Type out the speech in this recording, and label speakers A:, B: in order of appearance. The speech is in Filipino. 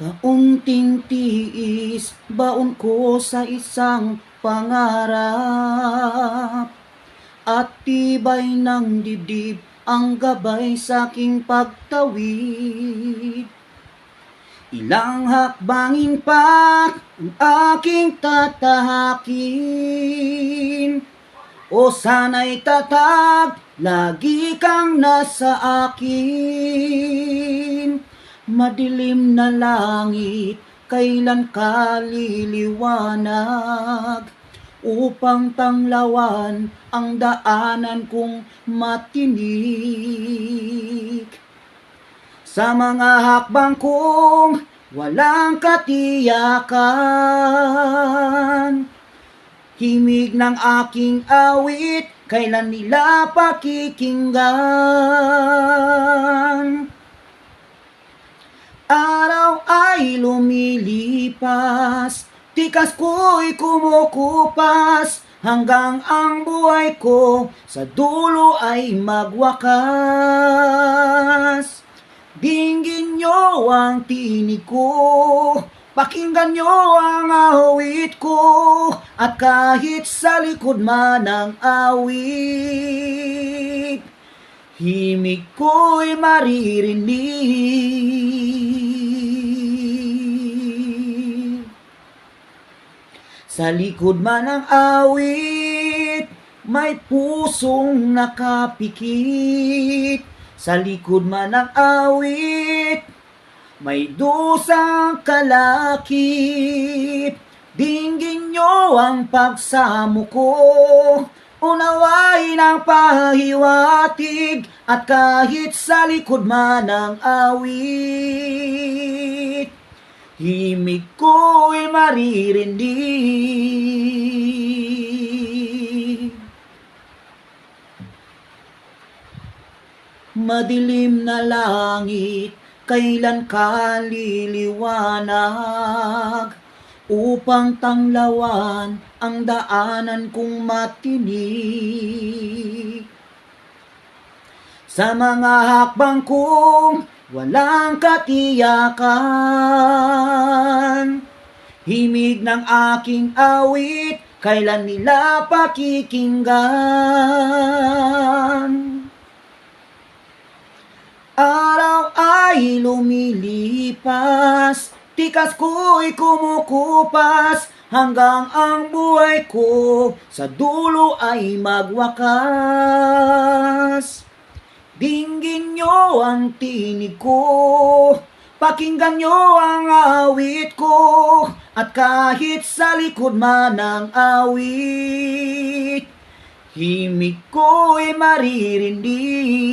A: Kaunting tiis, baon ko sa isang pangarap. At tibay ng dibdib ang gabay sa aking pagtawid. Ilang hakbangin pa ang aking tatahakin. O sana'y tatag, lagi kang nasa akin. Madilim na langit, kailan ka liliwanag? Upang tanglawan ang daanan kong matinik. Sa mga hakbang kong walang katiyakan, himig ng aking awit, kailan nila pakikinggan? Araw ay lumilipas, tikas ko'y kumukupas, hanggang ang buhay ko sa dulo ay magwakas. Dinggin nyo ang tinig ko, pakinggan nyo ang awit ko, at kahit sa likod man ng awit, himig ko'y maririnig. Sa likod man ng awit, may pusong nakapikit. Sa likod man ng awit, may dusang kalakip. Dinggin nyo ang pagsamo ko, unawain ang pahiwatig, at kahit sa likod man ng awit, himig ko'y maririnig. Madilim na langit, kailan ka liliwanag? Upang tanglawan ang daanan kong matinik. Sa mga hakbang kong walang katiyakan, himig ng aking awit, kailan nila pakikinggan? Araw ay lumilipas, tikas ko'y kumukupas, hanggang ang buhay ko sa dulo ay magwakas. Dinggin nyo ang tinig ko, pakinggan nyo ang awit ko, at kahit sa likod man ng awit, himig ko'y maririnig.